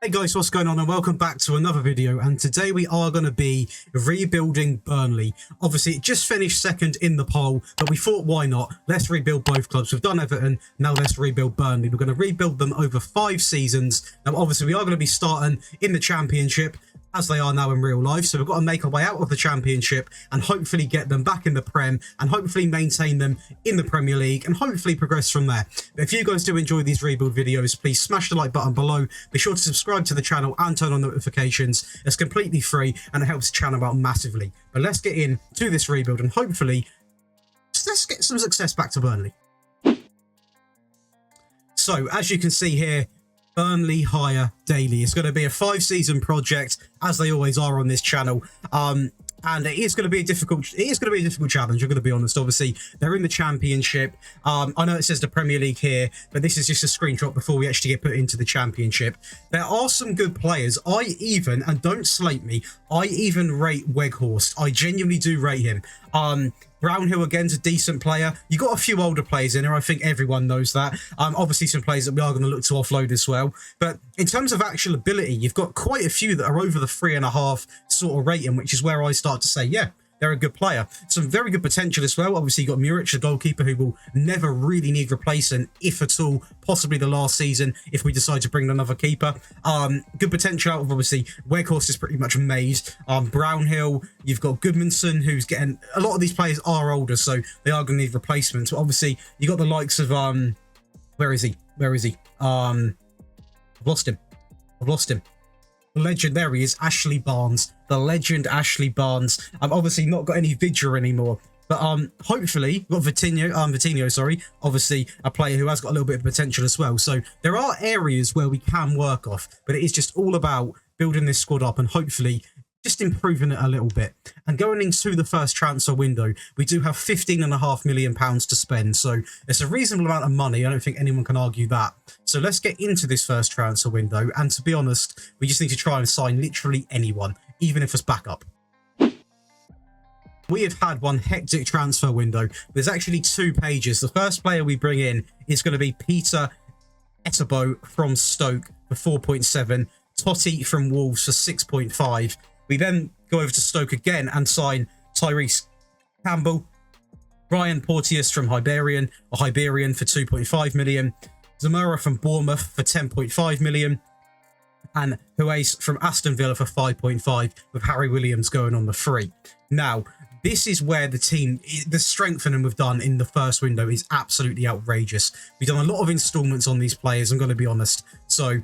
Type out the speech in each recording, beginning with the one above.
Hey guys, what's going on, and welcome back to another video. And today we are going to be rebuilding Burnley. Obviously it just finished second in the poll, but we thought, why not? Let's rebuild both clubs. We've done Everton, now let's rebuild Burnley. We're going to rebuild them over 5 seasons. Now obviously we are going to be starting in the Championship as they are now in real life, so we've got to make our way out of the Championship and hopefully get them back in the Prem and hopefully maintain them in the Premier League and hopefully progress from there. But if you guys do enjoy these rebuild videos, please smash the like button below. Be sure to subscribe to the channel and turn on notifications. It's completely free and it helps the channel out massively. But let's get into this rebuild and hopefully let's get some success back to Burnley. So as you can see here, Burnley hire daily. It's going to be a 5-season project, as they always are on this channel. And it is going to be a difficult challenge, I'm going to be honest. Obviously, they're in the Championship. I know it says the Premier League here, but this is just a screenshot before we actually get put into the Championship. There are some good players. And don't slate me, I even rate Weghorst. I genuinely do rate him. Brownhill, again's a decent player. You got a few older players in there. I think everyone knows that. Obviously, some players that we are going to look to offload as well. But in terms of actual ability, you've got quite a few that are over the 3.5 sort of rating, which is where I start to say, yeah, they're a good player. Some very good potential as well. Obviously, you got Muric, the goalkeeper, who will never really need replacing, if at all, possibly the last season, if we decide to bring in another keeper. Good potential out of, obviously, Weghorst is pretty much made. Brownhill, you've got Goodmanson, who's getting... A lot of these players are older, so they are going to need replacements. But obviously, you got the likes of... Where is he? I've lost him. The legend, there he is, Ashley Barnes. The legend Ashley Barnes. I've obviously not got any Vidra anymore. But hopefully, we've got Vitinho, sorry. Obviously, a player who has got a little bit of potential as well. So there are areas where we can work off. But it is just all about building this squad up and hopefully just improving it a little bit. And going into the first transfer window, we do have £15.5 million to spend. So it's a reasonable amount of money. I don't think anyone can argue that. So let's get into this first transfer window. And to be honest, we just need to try and sign literally anyone, even if it's backup. We have had one hectic transfer window. There's actually 2 pages. The first player we bring in is going to be Peter Etebo from Stoke for 4.7. Totti from Wolves for 6.5. We then go over to Stoke again and sign Tyrese Campbell, Brian Porteous from Hibernian for 2.5 million, Zamora from Bournemouth for 10.5 million, and Hues from Aston Villa for 5.5, with Harry Williams going on the free. Now, this is where the strengthening we've done in the first window is absolutely outrageous. We've done a lot of installments on these players, I'm going to be honest. So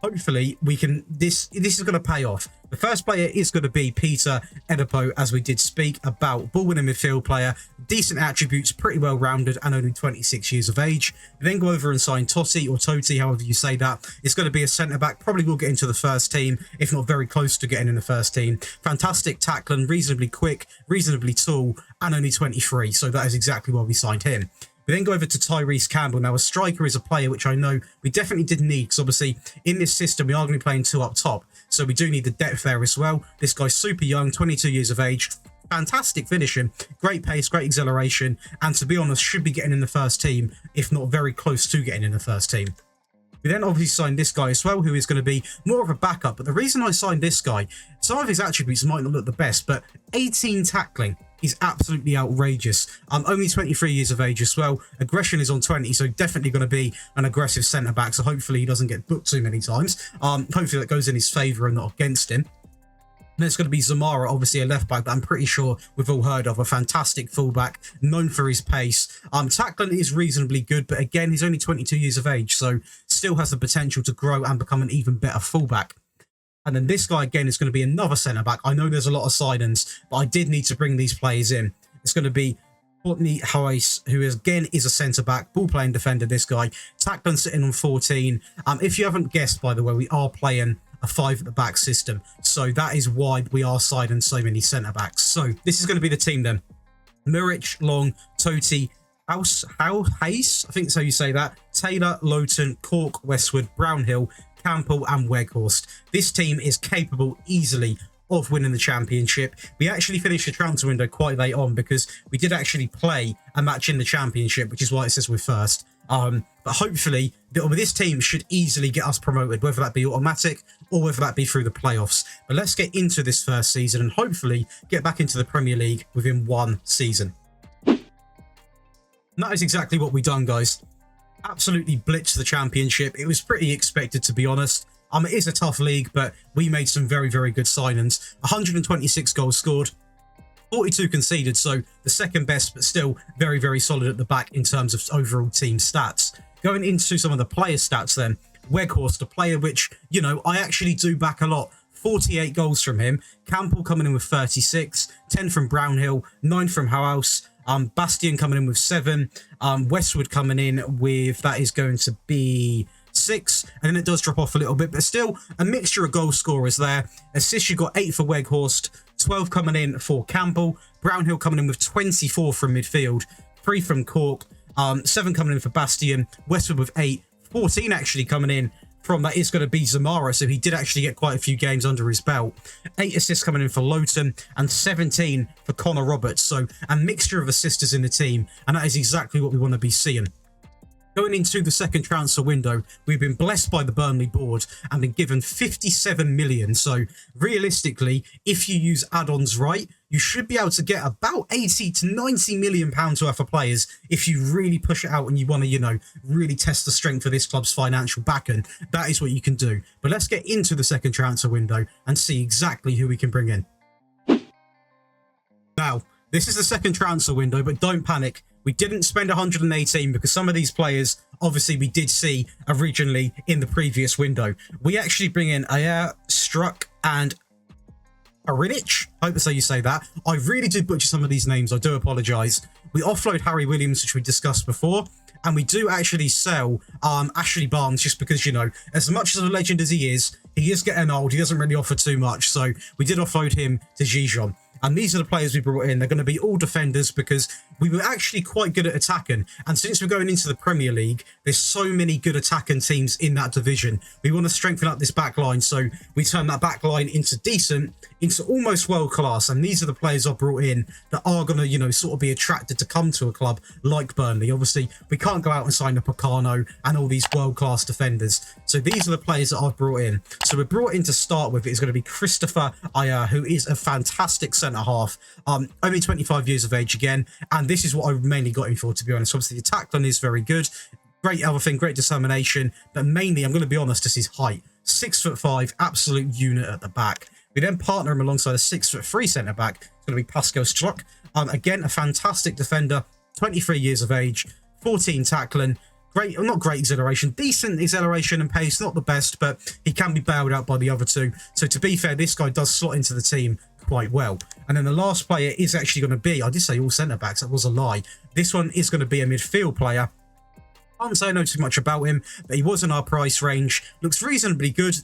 hopefully we can, this is going to pay off. The first player is going to be Peter Edipo, as we did speak about. Ball-winning midfield player, decent attributes, pretty well-rounded, and only 26 years of age. We then go over and sign Totti, or Toti, however you say that. It's going to be a centre-back, probably will get into the first team, if not very close to getting in the first team. Fantastic tackling, reasonably quick, reasonably tall, and only 23, so that is exactly why we signed him. We then go over to Tyrese Campbell. Now, a striker is a player which I know we definitely did need, because obviously in this system we are going to be playing 2 up top, so we do need the depth there as well. This guy's super young, 22 years of age, fantastic finishing, great pace, great acceleration, and to be honest, should be getting in the first team, if not very close to getting in the first team. We then obviously signed this guy as well, who is going to be more of a backup. But the reason I signed this guy, some of his attributes might not look the best, but 18 tackling is absolutely outrageous. Only 23 years of age as well. Aggression is on 20, so definitely going to be an aggressive centre-back. So hopefully he doesn't get booked too many times. Hopefully that goes in his favour and not against him. And there's going to be Zamara, obviously a left-back that I'm pretty sure we've all heard of. A fantastic fullback, known for his pace. Tackling is reasonably good, but again, he's only 22 years of age, so still has the potential to grow and become an even better fullback. And then this guy, again, is going to be another centre-back. I know there's a lot of signings, but I did need to bring these players in. It's going to be Courtney Hues, who is, again, is a centre-back, ball-playing defender, this guy. Tackling sitting on 14. If you haven't guessed, by the way, we are playing a 5-at-the-back system. So that is why we are signing so many centre-backs. So this is going to be the team then. Muric, Long, Toti, Hayes, I think that's how you say that. Taylor, Lowton, Cork, Westwood, Brownhill, Campbell and Weghorst. This team is capable easily of winning the Championship. We actually finished the transfer window quite late on because we did actually play a match in the Championship, which is why it says we're first. But hopefully This team should easily get us promoted, whether that be automatic or whether that be through the playoffs. But let's get into this first season and hopefully get back into the Premier League within one season. And that is exactly what we've done, guys. Absolutely blitzed the championship. It was pretty expected, to be honest. It is a tough league, but we made some very, very good signings. 126 goals scored, 42 conceded, so the second best, but still very, very solid at the back in terms of overall team stats. Going into some of the player stats then, Weghorst, a player which, you know, I actually do back a lot. 48 goals from him. Campbell coming in with 36, 10 from Brownhill, 9 from Powerhouse. Bastien coming in with 7. Westwood coming in with, that is going to be 6, and then it does drop off a little bit, but still a mixture of goal scorers there. Assists, you got 8 for Weghorst, 12 coming in for Campbell, Brownhill coming in with 24 from midfield, 3 from Cork, 7 coming in for Bastien, Westwood with 8, 14 actually coming in from, that is going to be Zamara, so he did actually get quite a few games under his belt. 8 assists coming in for Lowton and 17 for Connor Roberts, so a mixture of assisters in the team, and that is exactly what we want to be seeing. Going into the second transfer window, we've been blessed by the Burnley board and been given 57 million. So realistically, if you use add-ons right, you should be able to get about 80 to 90 million pounds worth of players if you really push it out and you want to, you know, really test the strength of this club's financial backing. That is what you can do. But let's get into the second transfer window and see exactly who we can bring in. Now, this is the second transfer window, but don't panic. We didn't spend 118 because some of these players, obviously, we did see originally in the previous window. We actually bring in Ayer, Struck, and Arinich. Hope that's how you say that. I really did butcher some of these names. I do apologise. We offload Harry Williams, which we discussed before. And we do actually sell Ashley Barnes just because, you know, as much as a legend as he is getting old. He doesn't really offer too much. So we did offload him to Gijon. And these are the players we brought in. They're going to be all defenders because we were actually quite good at attacking. And since we're going into the Premier League, there's so many good attacking teams in that division. We want to strengthen up this back line. So we turn that back line into decent, into almost world class. And these are the players I brought in that are going to, you know, sort of be attracted to come to a club like Burnley. Obviously, we can't go out and sign up Picano and all these world class defenders. So these are the players that I've brought in. So we're brought in to start with. It's going to be Christopher Ayer, who is a fantastic centre-half, only 25 years of age again, and this is what I mainly got him for, to be honest. Obviously, the attack line is very good, great everything, great determination, but mainly, I'm going to be honest, is his height. 6'5", absolute unit at the back. We then partner him alongside a 6'3" centre-back. It's going to be Pascal Struck. Again, a fantastic defender, 23 years of age, 14 tackling, great, not great acceleration, decent acceleration and pace, not the best, but he can be bailed out by the other two. So to be fair, this guy does slot into the team quite well. And then the last player is actually going to be, I did say all centre-backs, that was a lie. This one is going to be a midfield player. Can't say I know too much about him, but he was in our price range. Looks reasonably good,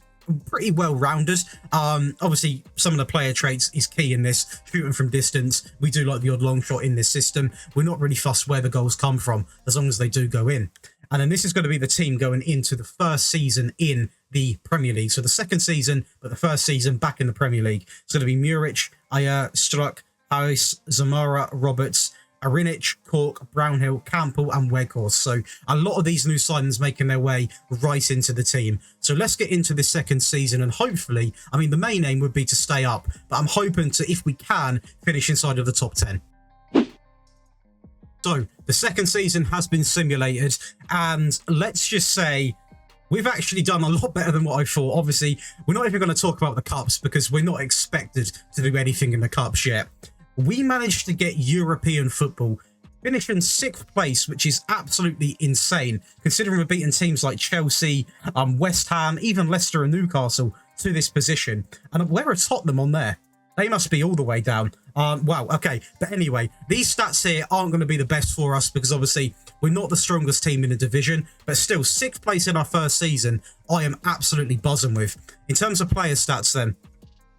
pretty well-rounded. Obviously, some of the player traits is key in this. Shooting from distance, we do like the odd long shot in this system. We're not really fussed where the goals come from, as long as they do go in. And then this is going to be the team going into the first season in the Premier League. So the second season, but the first season back in the Premier League. It's going to be Muric, Ayer, Struck, Harris, Zamara, Roberts, Arinich, Cork, Brownhill, Campbell, and Weghorst. So a lot of these new signings making their way right into the team. So let's get into this second season, and hopefully, I mean, the main aim would be to stay up, but I'm hoping to, if we can, finish inside of the top 10. So the second season has been simulated, and let's just say we've actually done a lot better than what I thought. Obviously, we're not even going to talk about the cups because we're not expected to do anything in the cups yet. We managed to get European football, finishing 6th place, which is absolutely insane, considering we've beaten teams like Chelsea, West Ham, even Leicester and Newcastle to this position. And where are Tottenham on there? They must be all the way down. Wow, okay. But anyway, these stats here aren't going to be the best for us because obviously we're not the strongest team in the division, but still 6th place in our first season, I am absolutely buzzing with. In terms of player stats then,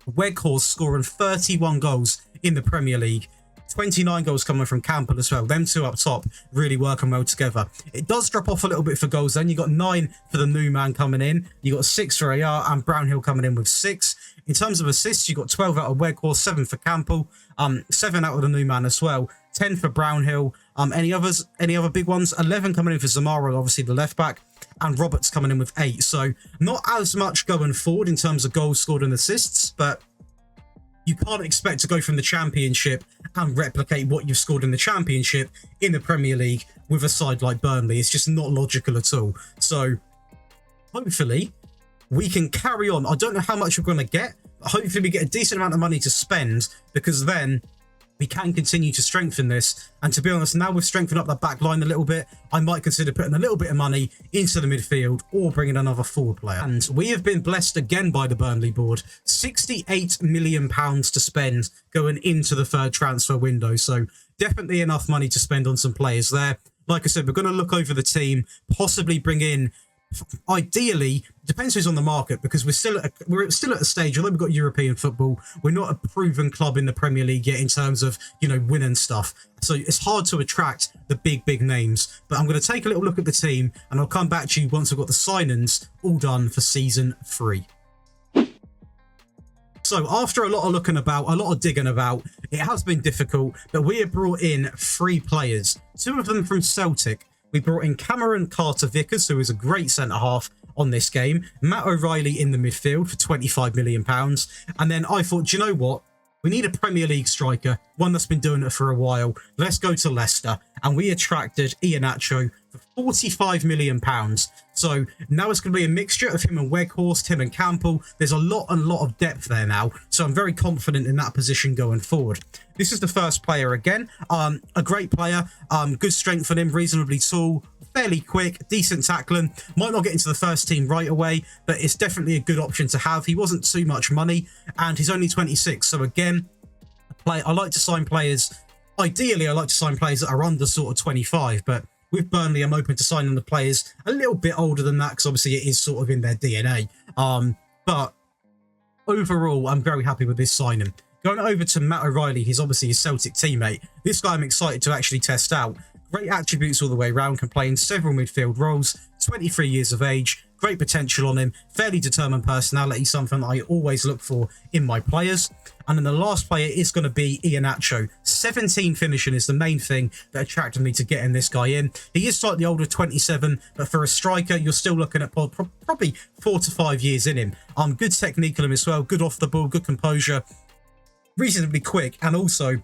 Weghorst scoring 31 goals in the Premier League. 29 goals coming from Campbell as well. Them two up top really working well together. It does drop off a little bit for goals then. You got 9 for the new man coming in. You got 6 for AR and Brownhill coming in with 6. In terms of assists, you got 12 out of Weghorst, 7 for Campbell, 7 out of the new man as well, 10 for Brownhill. Any others? Any other big ones? 11 coming in for Zamara, obviously the left back, and Roberts coming in with 8. So not as much going forward in terms of goals scored and assists, but you can't expect to go from the Championship and replicate what you've scored in the Championship in the Premier League with a side like Burnley. It's just not logical at all. So hopefully we can carry on. I don't know how much we're going to get, but hopefully we get a decent amount of money to spend, because then we can continue to strengthen this. And to be honest, now we've strengthened up that back line a little bit, I might consider putting a little bit of money into the midfield or bringing another forward player. And we have been blessed again by the Burnley board. £68 million to spend going into the third transfer window. So definitely enough money to spend on some players there. Like I said, we're going to look over the team, possibly bring in, ideally, depends who's on the market, because we're still at a stage, although we've got European football, we're not a proven club in the Premier League yet in terms of, you know, winning stuff. So it's hard to attract the big names. But I'm going to take a little look at the team, and I'll come back to you once I've got the signings all done for season 3. So after a lot of looking about, a lot of digging about, it has been difficult, but we have brought in 3 players, 2 of them from Celtic. We brought in Cameron Carter-Vickers, who is a great centre-half on this game. Matt O'Reilly in the midfield for £25 million. And then I thought, do you know what? We need a Premier League striker, one that's been doing it for a while. Let's go to Leicester. And we attracted Iheanacho for £45 million. So now it's going to be a mixture of him and Weghorst, him and Campbell. There's a lot of depth there now. So I'm very confident in that position going forward. This is the first player again. A great player. Good strength on him, reasonably tall, fairly quick, decent tackling. Might not get into the first team right away, but it's definitely a good option to have. He wasn't too much money, and he's only 26. So again, I like to sign players. Ideally, I like to sign players that are under sort of 25, but with Burnley, I'm open to signing the players a little bit older than that, because obviously it is sort of in their DNA. But overall, I'm very happy with this signing. Going over to Matt O'Reilly, he's obviously a Celtic teammate. This guy I'm excited to actually test out. Great attributes all the way around, can play in several midfield roles, 23 years of age, great potential on him, fairly determined personality, something that I always look for in my players. And then the last player is going to be Iheanacho. 17 finishing is the main thing that attracted me to getting this guy in. He is slightly older, 27, but for a striker, you're still looking at probably 4 to 5 years in him. Good technique on him as well, good off the ball, good composure, reasonably quick, and also,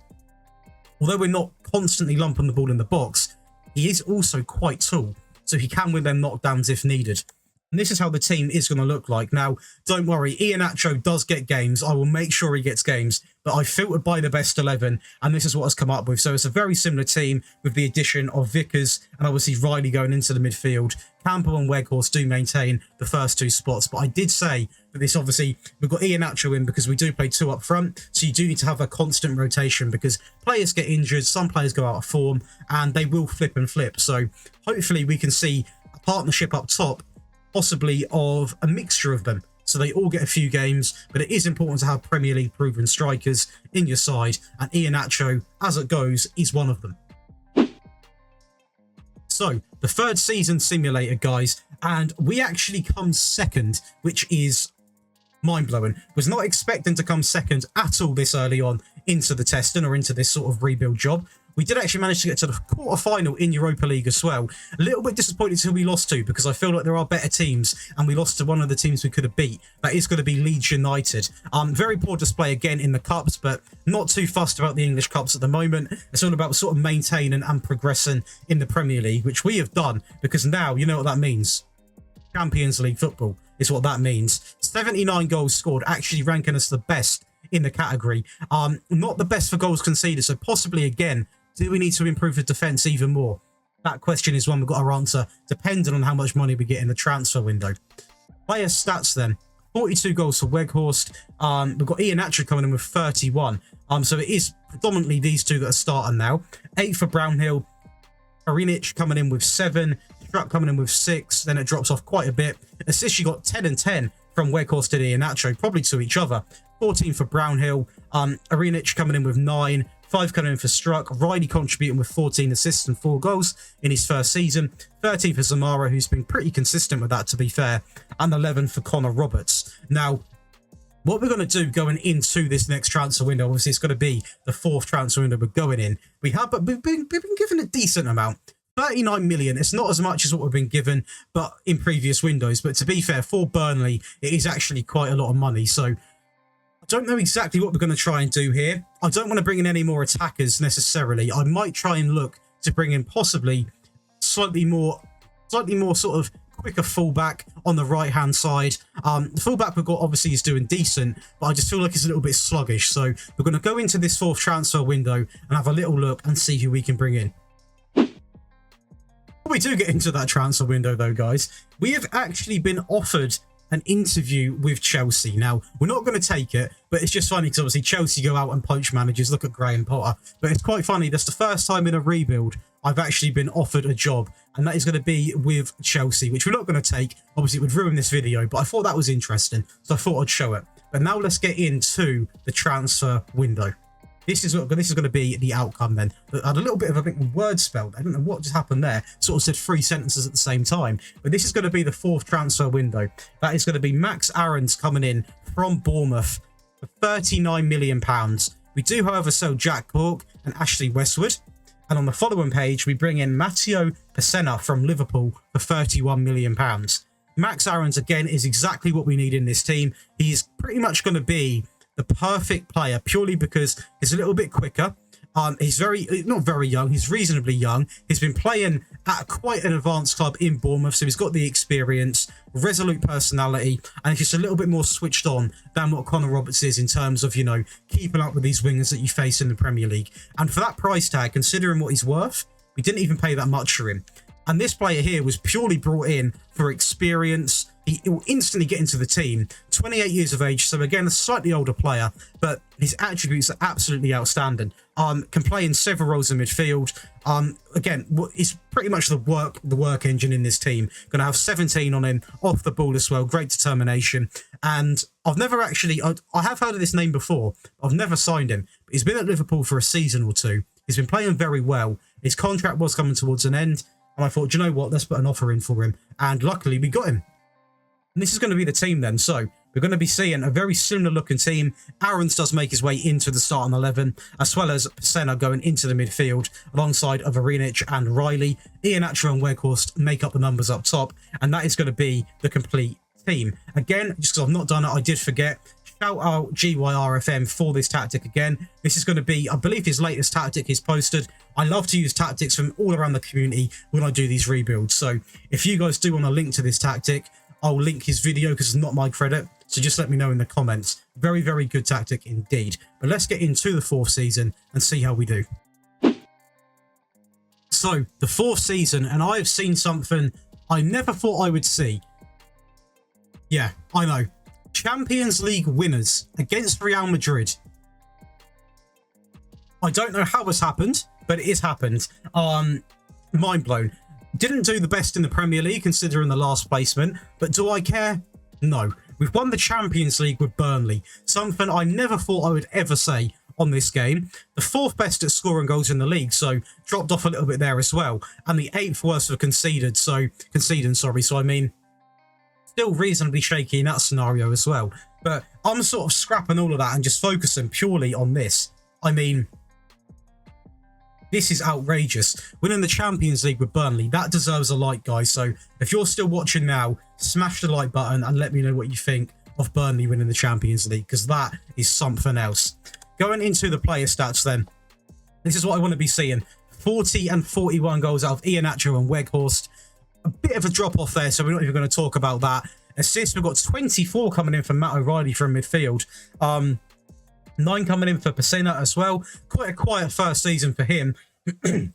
although we're not constantly lumping the ball in the box, he is also quite tall, so he can win them knockdowns if needed. And this is how the team is going to look like. Now, don't worry, Iheanacho does get games. I will make sure he gets games, but I filtered by the best 11, and this is what has come up with. So it's a very similar team with the addition of Vickers and obviously Riley going into the midfield. Campbell and Weghorst do maintain the first 2 spots, but I did say that this obviously, we've got Iheanacho in because we do play 2 up front, so you do need to have a constant rotation because players get injured, some players go out of form, and they will flip and flip. So hopefully we can see a partnership up top, possibly of a mixture of them, so they all get a few games. But it is important to have Premier League proven strikers in your side, and Iheanacho, as it goes, is one of them. So the third season simulator, guys, and we actually come second, which is mind-blowing. Was not expecting to come second at all this early on into the testing or into this sort of rebuild job. We did actually manage to get to the quarter-final in Europa League as well. A little bit disappointed to who we lost to, because I feel like there are better teams, and we lost to one of the teams we could have beat. That is going to be Leeds United. Very poor display again in the Cups, but not too fussed about the English Cups at the moment. It's all about sort of maintaining and progressing in the Premier League, which we have done, because now, you know what that means. Champions League football is what that means. 79 goals scored, actually ranking us the best in the category. Not the best for goals conceded, so possibly again, do we need to improve the defence even more? That question is one we've got to answer, depending on how much money we get in the transfer window. Player stats then. 42 goals for Weghorst. We've got Iheanacho coming in with 31. So it is predominantly these 2 that are starting now. 8 for Brownhill. Arinic coming in with 7. Struck coming in with 6. Then it drops off quite a bit. Assists, you got 10 and 10 from Weghorst and Iheanacho, probably to each other. 14 for Brownhill. Arinic coming in with 9. 5 coming in for Struck. Riley contributing with 14 assists and 4 goals in his first season. 13 for Zamara, who's been pretty consistent with that, to be fair. And 11 for Connor Roberts. Now, What we're going to do going into this next transfer window, obviously it's going to be the 4th transfer window we're going in. We've been given a decent amount. 39 million. It's not as much as what we've been given but in previous windows. But to be fair, for Burnley, it is actually quite a lot of money. So I don't know exactly what we're going to try and do here. I don't want to bring in any more attackers necessarily. I might try and look to bring in possibly slightly more sort of quicker fullback on the right hand side. The fullback we've got obviously is doing decent, but I just feel like it's a little bit sluggish. So we're going to go into this 4th transfer window and have a little look and see who we can bring in. Before we do get into that transfer window though, guys, we have actually been offered an interview with Chelsea. Now, we're not going to take it, but it's just funny because obviously Chelsea go out and poach managers. Look at Graham Potter. But it's quite funny. That's the first time in a rebuild I've actually been offered a job, and that is going to be with Chelsea, which we're not going to take. Obviously, it would ruin this video, but I thought that was interesting, so I thought I'd show it. But now let's get into the transfer window. This is going to be the outcome then. I had a little bit of a word spelled. I don't know what just happened there. Sort of said 3 sentences at the same time. But this is going to be the 4th transfer window. That is going to be Max Aarons coming in from Bournemouth for £39 million. We do, however, sell Jack Cork and Ashley Westwood. And on the following page, we bring in Matteo Pessina from Liverpool for £31 million. Max Aarons, again, is exactly what we need in this team. He's pretty much going to be the perfect player purely because he's a little bit quicker. He's not very young. He's reasonably young. He's been playing at quite an advanced club in Bournemouth, so he's got the experience, resolute personality, and he's just a little bit more switched on than what Connor Roberts is in terms of, you know, keeping up with these wingers that you face in the Premier League. And for that price tag, considering what he's worth, we didn't even pay that much for him. And this player here was purely brought in for experience. He will instantly get into the team. 28 years of age, so again, a slightly older player, but his attributes are absolutely outstanding. Can play in several roles in midfield. Again, he's pretty much the work engine in this team. Going to have 17 on him, off the ball as well. Great determination. And I've never actually, I have heard of this name before. I've never signed him. But he's been at Liverpool for a season or two. He's been playing very well. His contract was coming towards an end. And I thought, do you know what? Let's put an offer in for him. And luckily, we got him. And this is going to be the team then. So we're going to be seeing a very similar looking team. Aarons does make his way into the starting 11, as well as Senna going into the midfield alongside of Arinic and Riley. Iheanacho and Weghorst make up the numbers up top. And that is going to be the complete team. Again, just because I've not done it, I did forget. Shout out GYRFM for this tactic again. This is going to be, I believe, his latest tactic he's posted. I love to use tactics from all around the community when I do these rebuilds. So if you guys do want a link to this tactic, I'll link his video because it's not my credit. So just let me know in the comments. Very, very good tactic indeed. But let's get into the 4th season and see how we do. So the 4th season, and I've seen something I never thought I would see. Yeah, I know. Champions League winners against Real Madrid. I don't know how it's happened, but it has happened. Mind blown. Didn't do the best in the Premier League considering the last placement, but do I care? No. We've won the Champions League with Burnley, something I never thought I would ever say on this game. The 4th best at scoring goals in the league, so dropped off a little bit there as well, and the 8th worst for conceding. So I mean, still reasonably shaky in that scenario as well. But I'm sort of scrapping all of that and just focusing purely on this. I mean, this is outrageous. Winning the Champions League with Burnley, that deserves a like, guys. So if you're still watching now, smash the like button and let me know what you think of Burnley winning the Champions League, because that is something else. Going into the player stats then, this is what I want to be seeing. 40 and 41 goals out of Iheanacho and Weghorst. A bit of a drop off there, so we're not even going to talk about that. Assists, we've got 24 coming in from Matt O'Reilly from midfield. 9 coming in for Pessina as well. Quite a quiet first season for him. 8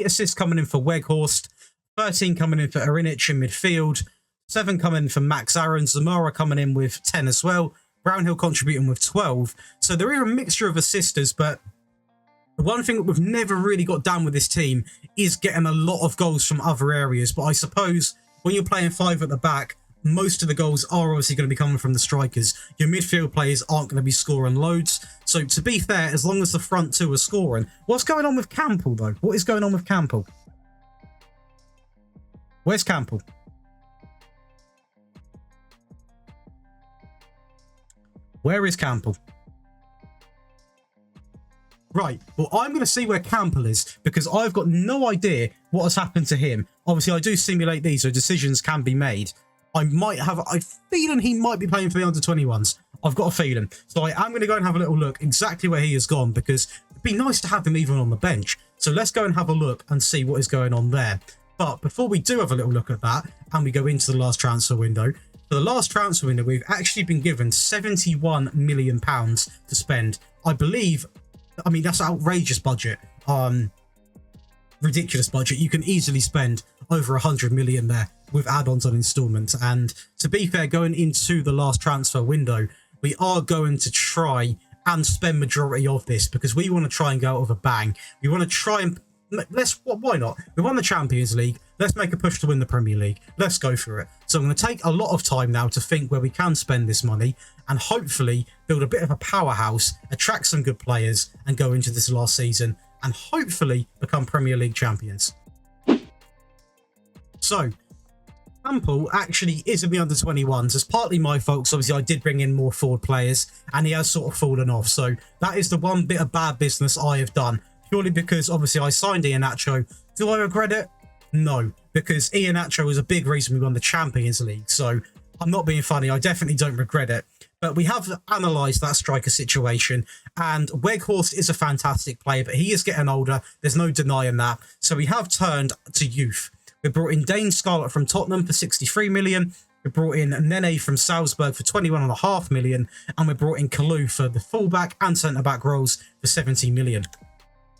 assists coming in for Weghorst. 13 coming in for Arinic in midfield. 7 coming in for Max Aarons. Zamora coming in with 10 as well. Brownhill contributing with 12. So there is a mixture of assisters, but the one thing that we've never really got down with this team is getting a lot of goals from other areas. But I suppose when you're playing 5 at the back, most of the goals are obviously going to be coming from the strikers. Your midfield players aren't going to be scoring loads. So to be fair, as long as the front 2 are scoring. What's going on with Campbell though? What is going on with Campbell? Where's Campbell? Where is Campbell? Right, well, I'm going to see where Campbell is because I've got no idea what has happened to him. Obviously, I do simulate these, so decisions can be made. I might have a feeling he might be playing for the under-21s. I've got a feeling. So I am going to go and have a little look exactly where he has gone because it'd be nice to have him even on the bench. So let's go and have a look and see what is going on there. But before we do have a little look at that and we go into the last transfer window, for the last transfer window, we've actually been given £71 million to spend. I believe, I mean, that's an outrageous budget. Ridiculous budget. You can easily spend over 100 million there with add-ons on installments. And to be fair, going into the last transfer window, we are going to try and spend majority of this because we want to try and go out with a bang. We want to try and why not? We won the Champions League. Let's make a push to win the Premier League. Let's go for it. So I'm going to take a lot of time now to think where we can spend this money and hopefully build a bit of a powerhouse, attract some good players and go into this last season and hopefully become Premier League champions. So Campbell actually is in the under-21s. It's partly my fault because obviously I did bring in more forward players and he has sort of fallen off. So that is the one bit of bad business I have done. Purely because obviously I signed Iheanacho. Do I regret it? No, because Iheanacho was a big reason we won the Champions League. So I'm not being funny. I definitely don't regret it. But we have analysed that striker situation. And Weghorst is a fantastic player, but he is getting older. There's no denying that. So we have turned to youth. We brought in Dane Scarlett from Tottenham for 63 million. We brought in Nene from Salzburg for 21.5 million. And we brought in Kalou for the fullback and centre-back roles for 70 million.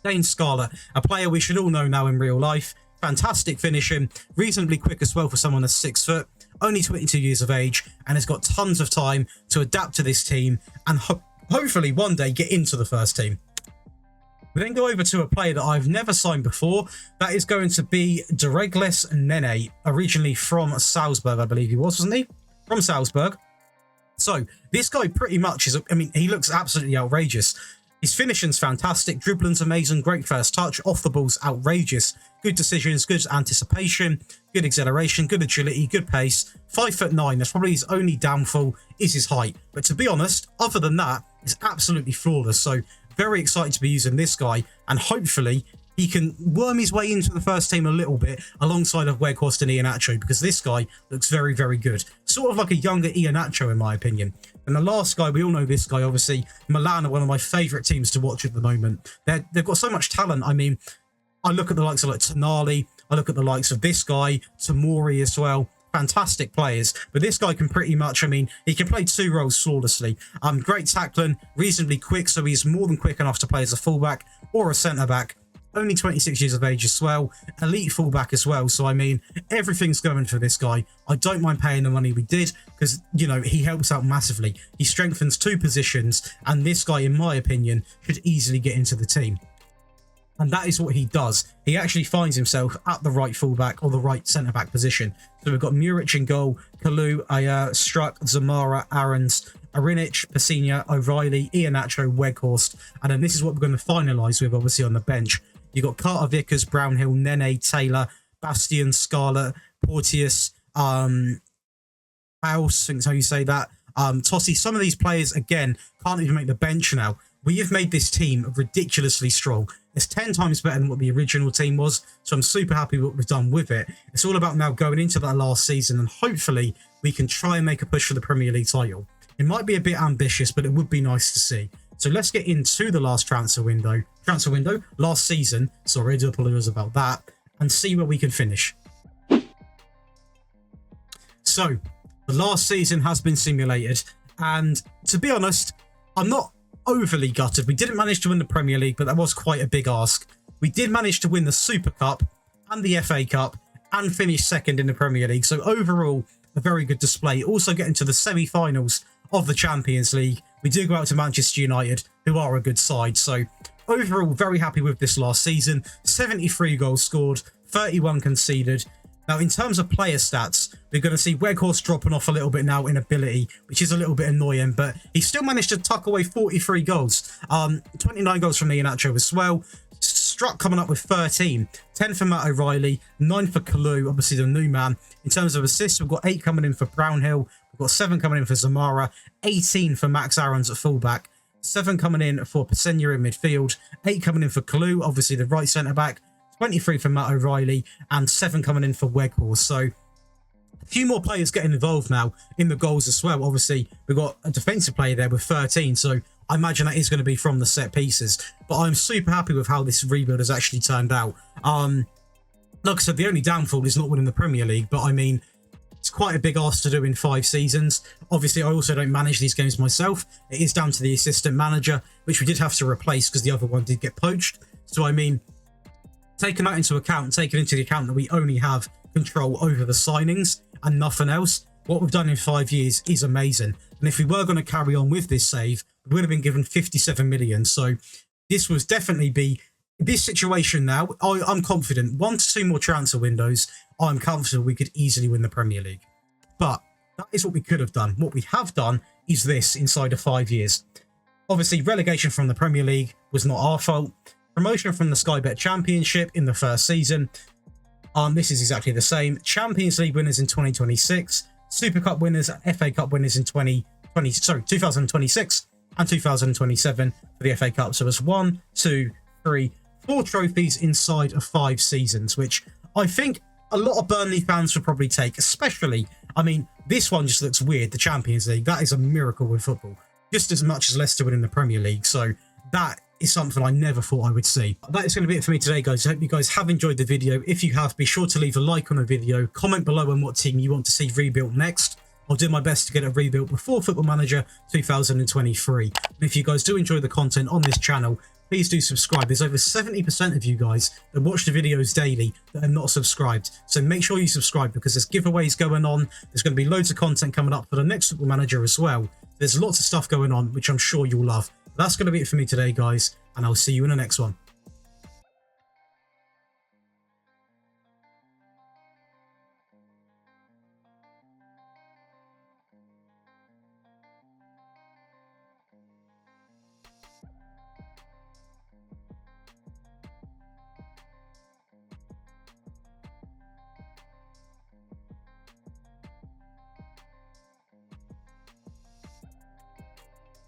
Dane Scarlett, a player we should all know now in real life. Fantastic finishing, reasonably quick as well for someone that's 6 foot, only 22 years of age, and has got tons of time to adapt to this team and hopefully one day get into the first team. We then go over to a player that I've never signed before. That is going to be Deregles Nene, originally from Salzburg, I believe he was, wasn't he? From Salzburg. So this guy pretty much is, I mean, he looks absolutely outrageous. His finishing's fantastic, dribbling's amazing, great first touch, off the ball's outrageous, good decisions, good anticipation, good acceleration, good agility, good pace. 5'9", that's probably his only downfall is his height. But to be honest, other than that, it's absolutely flawless. So very excited to be using this guy and hopefully he can worm his way into the first team a little bit alongside of Weghorst and Iheanacho because this guy looks very, very good. Sort of like a younger Iheanacho in my opinion. And the last guy, we all know this guy, obviously. Milan are one of my favourite teams to watch at the moment. They've got so much talent. I mean, I look at the likes of like Tonali. I look at the likes of this guy, Tamori as well. Fantastic players. But this guy can pretty much, I mean, he can play 2 roles flawlessly. Great tackling, reasonably quick, so he's more than quick enough to play as a fullback or a centre-back. Only 26 years of age as well. Elite fullback as well. So, I mean, everything's going for this guy. I don't mind paying the money we did because, you know, he helps out massively. He strengthens 2 positions. And this guy, in my opinion, should easily get into the team. And that is what he does. He actually finds himself at the right fullback or the right centre-back position. So we've got Muric in goal, Kalou, Struck, Zamara, Aarons, Arinic, Pacina, O'Reilly, Iheanacho, Weghorst. And then this is what we're going to finalise with, obviously, on the bench. You've got Carter Vickers, Brownhill, Nene, Taylor, Bastian, Scarlett, Porteous, House, I think is how you say that. Totti. Some of these players, again, can't even make the bench now. We have made this team ridiculously strong. It's 10 times better than what the original team was, so I'm super happy with what we've done with it. It's all about now going into that last season, and hopefully we can try and make a push for the Premier League title. It might be a bit ambitious, but it would be nice to see. So let's get into the last transfer window, last season, sorry, I do apologise about that, and see where we can finish. So, the last season has been simulated, and to be honest, I'm not overly gutted. We didn't manage to win the Premier League, but that was quite a big ask. We did manage to win the Super Cup and the FA Cup and finish second in the Premier League. So overall, a very good display. Also getting to the semi-finals of the Champions League. We do go out to Manchester United, who are a good side. So overall, very happy with this last season. 73 goals scored, 31 conceded. Now, in terms of player stats, we're going to see Weghorst dropping off a little bit now in ability, which is a little bit annoying, but he still managed to tuck away 43 goals. 29 goals from Iheanacho as well. Struck coming up with 13. 10 for Matt O'Reilly, 9 for Kalou, obviously the new man. In terms of assists, we've got 8 coming in for Brownhill. We've got 7 coming in for Zamara, 18 for Max Aarons at fullback, 7 coming in for Pesena in midfield, 8 coming in for Kalu, obviously the right centre-back, 23 for Matt O'Reilly, and 7 coming in for Weghorst. So a few more players getting involved now in the goals as well. Obviously, we've got a defensive player there with 13, so I imagine that is going to be from the set pieces. But I'm super happy with how this rebuild has actually turned out. Like I said, the only downfall is not winning the Premier League, but I mean, it's quite a big ask to do in 5 seasons. Obviously, I also don't manage these games myself. It is down to the assistant manager, which we did have to replace because the other one did get poached. So, I mean, taking that into account, taking into account that we only have control over the signings and nothing else, what we've done in 5 years is amazing. And if we were going to carry on with this save, we would have been given 57 million. So this was definitely be this situation now. I'm confident 1 to 2 more transfer windows. I'm comfortable we could easily win the Premier League. But that is what we could have done. What we have done is this inside of 5 years. Obviously, relegation from the Premier League was not our fault. Promotion from the Sky Bet Championship in the first season. This is exactly the same. Champions League winners in 2026. Super Cup winners, FA Cup winners in 2026 and 2027 for the FA Cup. So it's 1, 2, 3, 4 trophies inside of 5 seasons, which I think a lot of Burnley fans would probably take, especially, I mean, this one just looks weird, the Champions League. That is a miracle in football, just as much as Leicester winning the Premier League. So that is something I never thought I would see. That is going to be it for me today, guys. I hope you guys have enjoyed the video. If you have, be sure to leave a like on the video, comment below on what team you want to see rebuilt next. I'll do my best to get it rebuilt before Football Manager 2023. And if you guys do enjoy the content on this channel, please do subscribe. There's over 70% of you guys that watch the videos daily that are not subscribed. So make sure you subscribe because there's giveaways going on. There's going to be loads of content coming up for the next Football Manager as well. There's lots of stuff going on, which I'm sure you'll love. That's going to be it for me today, guys, and I'll see you in the next one.